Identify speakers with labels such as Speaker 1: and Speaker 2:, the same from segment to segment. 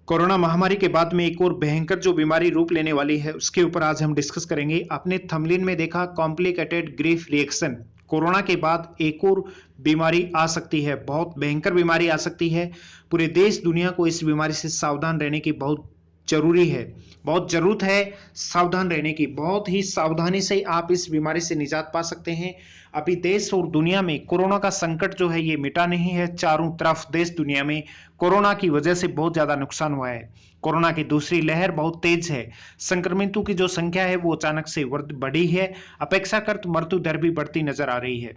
Speaker 1: Corona महामारी के बाद में एक और भयंकर जो बीमारी रूप लेने वाली है उसके ऊपर आज हम डिस्कस करेंगे। आपने थंबनेल में देखा कॉम्प्लिकेटेड ग्रीफ रिएक्शन। कोरोना के बाद एक और बीमारी आ सकती है, बहुत भयंकर बीमारी आ सकती है। पूरे देश दुनिया को इस बीमारी से सावधान रहने की बहुत जरूरी है, बहुत जरूरत है सावधान रहने की। बहुत ही सावधानी से आप इस बीमारी से निजात पा सकते हैं। अभी देश और दुनिया में कोरोना का संकट जो है ये मिटा नहीं है। चारों तरफ देश दुनिया में कोरोना की वजह से बहुत ज्यादा नुकसान हुआ है। कोरोना की दूसरी लहर बहुत तेज है। संक्रमितों की जो संख्या है वो अचानक से बढ़ी है। अपेक्षाकृत मृत्यु दर भी बढ़ती नजर आ रही है।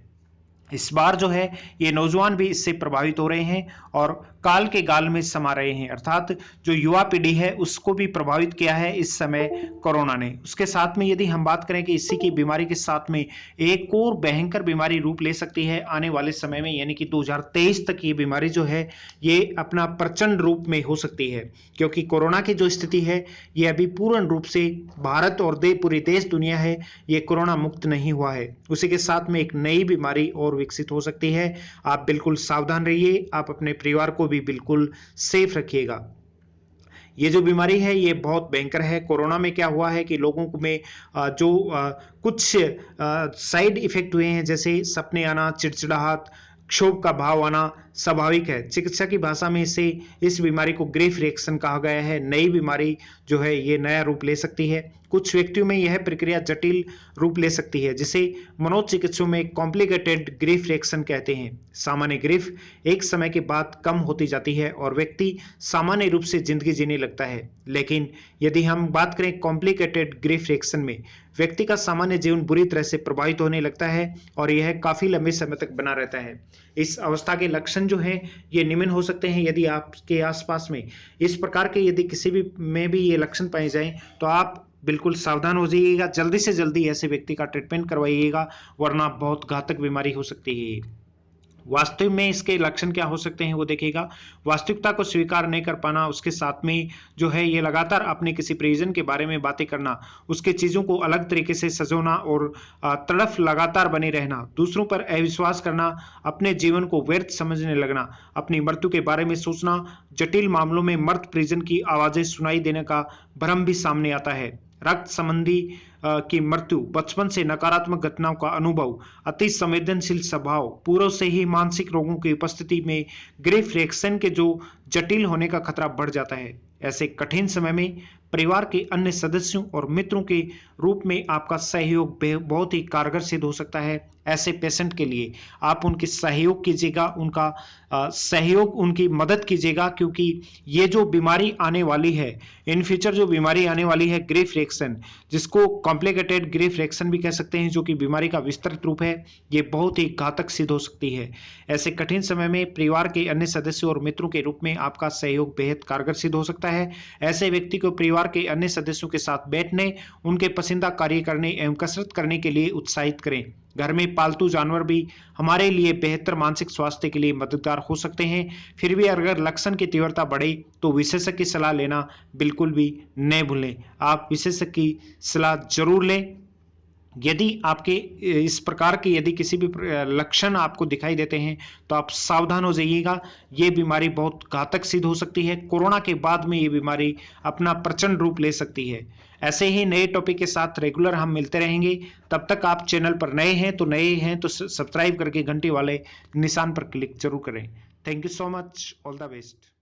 Speaker 1: इस बार जो है ये नौजवान भी इससे प्रभावित हो रहे हैं और काल के गाल में समा रहे हैं, अर्थात जो युवा पीढ़ी है उसको भी प्रभावित किया है इस समय कोरोना ने। उसके साथ में यदि हम बात करें कि इसी की बीमारी के साथ में एक और भयंकर बीमारी रूप ले सकती है आने वाले समय में, यानी कि 2023 तक ये बीमारी जो है ये अपना प्रचंड रूप में हो सकती है। क्योंकि कोरोना की जो स्थिति है ये अभी पूर्ण रूप से भारत और पूरी देश दुनिया है ये कोरोना मुक्त नहीं हुआ है। उसी के साथ में एक नई बीमारी और विकसित हो सकती है। आप बिल्कुल सावधान रहिए, आप अपने परिवार को भी बिल्कुल सेफ रखिएगा। ये जो बीमारी है ये बहुत भयंकर है। कोरोना में क्या हुआ है कि लोगों में जो कुछ साइड इफेक्ट हुए हैं, जैसे सपने आना, चिड़चिड़ाहट, क्षोभ का भाव आना स्वाभाविक है। चिकित्सा की भाषा में इस बीमारी को ग्रीफ रिएक्शन कहा गया है। नई बीमारी जो है ये नया रूप ले सकती है। कुछ व्यक्तियों में यह प्रक्रिया जटिल रूप ले सकती है, जिसे मनोचिकित्सकों में कॉम्प्लिकेटेड ग्रीफ रिएक्शन कहते हैं। सामान्य ग्रीफ एक समय के बाद कम होती जाती है और व्यक्ति सामान्य रूप से जिंदगी जीने लगता है। लेकिन यदि हम बात करें कॉम्प्लिकेटेड ग्रीफ रिएक्शन में, व्यक्ति का सामान्य जीवन बुरी तरह से प्रभावित होने लगता है और यह काफी लंबे समय तक बना रहता है। इस अवस्था के लक्षण जो है ये निम्न हो सकते हैं। यदि आपके आसपास में इस प्रकार के यदि किसी भी में भी ये लक्षण पाए जाएं तो आप बिल्कुल सावधान हो जाइएगा। जल्दी से जल्दी ऐसे व्यक्ति का ट्रीटमेंट करवाइएगा, वरना बहुत घातक बीमारी हो सकती है। वास्तविक में इसके लक्षण क्या हो सकते हैं वो देखिएगा। वास्तविकता को स्वीकार नहीं कर पाना, उसके साथ में जो है ये लगातार अपने किसी प्रियजन के बारे में बातें करना, उसके चीजों को अलग तरीके से सजोना और तड़फ लगातार बने रहना, दूसरों पर अविश्वास करना, अपने जीवन को व्यर्थ समझने लगना, अपनी मृत्यु के बारे में सोचना, जटिल मामलों में मर्द प्रियजन की आवाजें सुनाई देने का भ्रम भी सामने आता है। रक्त संबंधी की मृत्यु, बचपन से नकारात्मक घटनाओं का अनुभव, अति संवेदनशील स्वभाव, पूर्व से ही मानसिक रोगों की उपस्थिति में ग्रीफ रिएक्शन के जो जटिल होने का खतरा बढ़ जाता है। ऐसे कठिन समय में परिवार के अन्य सदस्यों और मित्रों के रूप में आपका सहयोग बहुत ही कारगर सिद्ध हो सकता है। ऐसे पेशेंट के लिए आप उनकी सहयोग कीजिएगा, उनका सहयोग, उनकी मदद कीजिएगा, क्योंकि ये जो बीमारी आने वाली है, इन फ्यूचर जो बीमारी आने वाली है ग्रीफ रिएक्शन, जिसको कॉम्प्लिकेटेड ग्रीफ रिएक्शन भी कह सकते हैं, जो कि बीमारी का विस्तृत रूप है, ये बहुत ही घातक सिद्ध हो सकती है। ऐसे कठिन समय में परिवार के अन्य सदस्यों और मित्रों के रूप में आपका सहयोग बेहद कारगर सिद्ध हो सकता है। ऐसे व्यक्ति को परिवार के अन्य सदस्यों के साथ बैठने, उनके पसंदीदा कार्य करने एवं कसरत करने के लिए उत्साहित करें। घर में पालतू जानवर भी हमारे लिए बेहतर मानसिक स्वास्थ्य के लिए मददगार हो सकते हैं। फिर भी अगर लक्षण की तीव्रता बढ़े तो विशेषज्ञ की सलाह लेना बिल्कुल भी न भूलें। आप विशेषज्ञ की सलाह जरूर लें। यदि आपके इस प्रकार के यदि किसी भी लक्षण आपको दिखाई देते हैं तो आप सावधान हो जाइएगा। ये बीमारी बहुत घातक सिद्ध हो सकती है। कोरोना के बाद में ये बीमारी अपना प्रचंड रूप ले सकती है। ऐसे ही नए टॉपिक के साथ रेगुलर हम मिलते रहेंगे। तब तक आप चैनल पर नए हैं तो सब्सक्राइब करके घंटी वाले निशान पर क्लिक जरूर करें। Thank you so much, all the best.